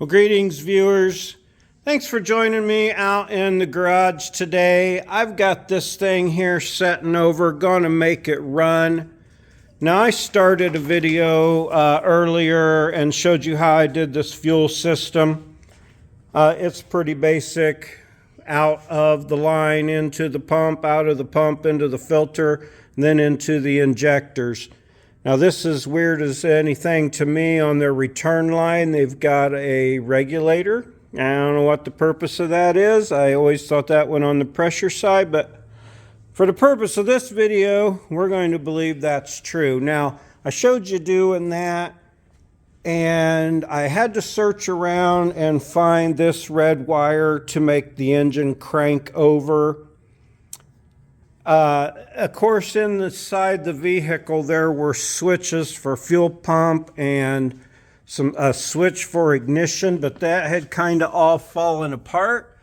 Well, greetings, viewers. Thanks for joining me out in the garage today. I've got this thing here setting over, gonna make it run. Now, I started a video earlier and showed you how I did this fuel system. It's pretty basic. Out of the line into the pump, out of the pump into the filter, and then into the injectors. Now, this is weird as anything to me. On their return line, they've got a regulator. I don't know what the purpose of that is. I always thought that went on the pressure side, but for the purpose of this video, we're going to believe that's true. Now, I showed you doing that, and I had to search around and find this red wire to make the engine crank over. Of course, in the side of the vehicle, there were switches for fuel pump and a switch for ignition, but that had kind of all fallen apart.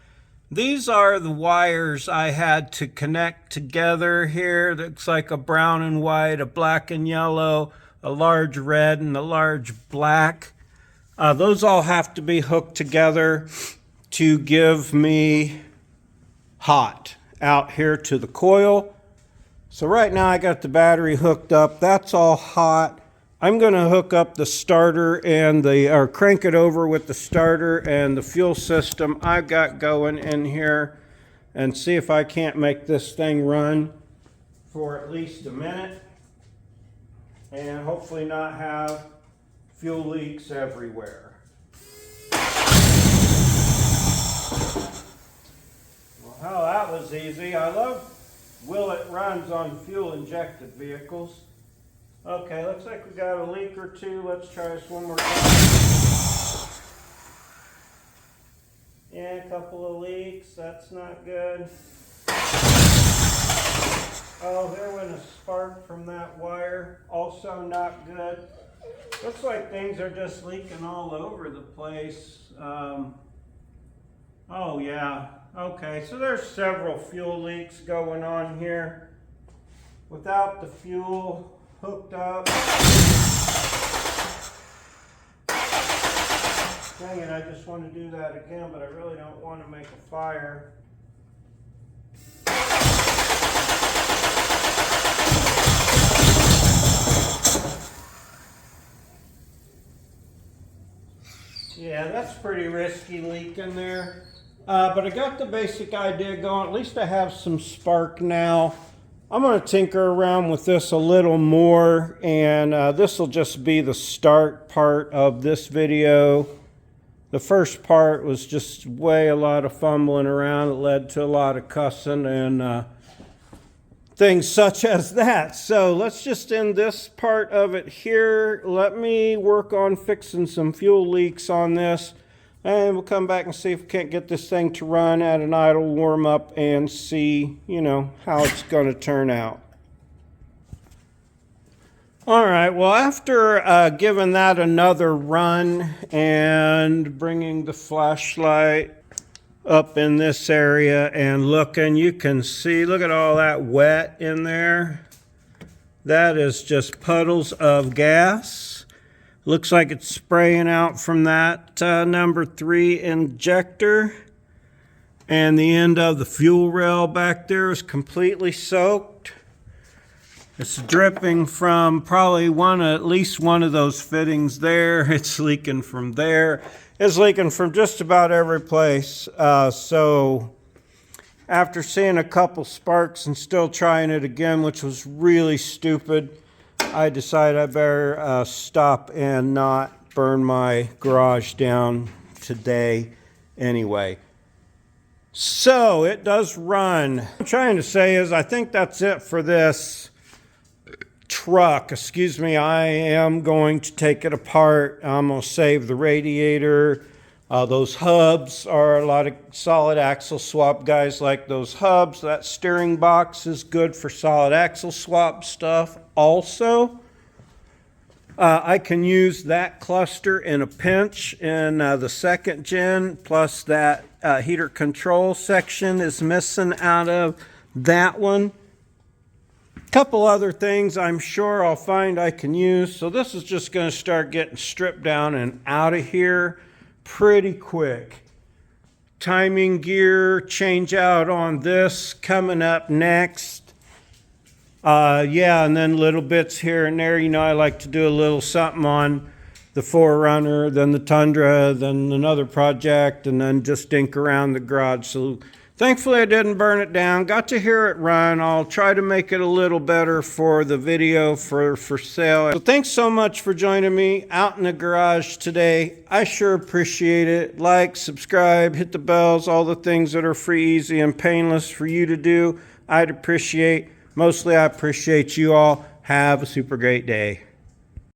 These are the wires I had to connect together here. Looks like a brown and white, a black and yellow, a large red, and a large black. Those all have to be hooked together to give me hot out here to the coil. So right now I got the battery hooked up. That's all hot. I'm going to hook up the starter and or crank it over with the starter and the fuel system I've got going in here and see if I can't make this thing run for at least a minute and hopefully not have fuel leaks everywhere. Oh, that was easy. I love will it runs on fuel injected vehicles. Okay, looks like we got a leak or two. Let's try this one more time. Yeah, a couple of leaks. That's not good. Oh, there went a spark from that wire. Also not good. Looks like things are just leaking all over the place. Oh, yeah. Okay, so there's several fuel leaks going on here. Without the fuel hooked up. Dang it, I just want to do that again, but I really don't want to make a fire. Yeah, that's pretty risky leak in there. But I got the basic idea going. At least I have some spark now. I'm going to tinker around with this a little more, and this will just be the start part of this video. The first part was just a lot of fumbling around. It led to a lot of cussing and things such as that. So let's just end this part of it here. Let me work on fixing some fuel leaks on this. And we'll come back and see if we can't get this thing to run at an idle warm up and see, how it's going to turn out. All right, well, after giving that another run and bringing the flashlight up in this area and looking, you can see, look at all that wet in there. That is just puddles of gas. Looks like it's spraying out from that number 3 injector. And the end of the fuel rail back there is completely soaked. It's dripping from probably at least one of those fittings there. It's leaking from there. It's leaking from just about every place. So after seeing a couple sparks and still trying it again, which was really stupid, I decided I better stop and not burn my garage down today anyway. So it does run. What I'm trying to say is I think that's it for this truck. Excuse me, I am going to take it apart. I'm going to save the radiator. Those hubs are a lot of solid axle swap guys like those hubs. That steering box is good for solid axle swap stuff also. I can use that cluster in a pinch in the second gen, plus that heater control section is missing out of that one. A couple other things I'm sure I'll find I can use. So this is just going to start getting stripped down and out of here pretty quick. Timing gear change out on this coming up next. Yeah, and then little bits here and there. You know, I like to do a little something on the 4Runner, then the Tundra, then another project, and then just dink around the garage. So thankfully I didn't burn it down. Got to hear it run. I'll try to make it a little better for the video for sale. So thanks so much for joining me out in the garage today. I sure appreciate it. Like, subscribe, hit the bells, all the things that are free, easy, and painless for you to do. I'd appreciate. Mostly I appreciate you all. Have a super great day.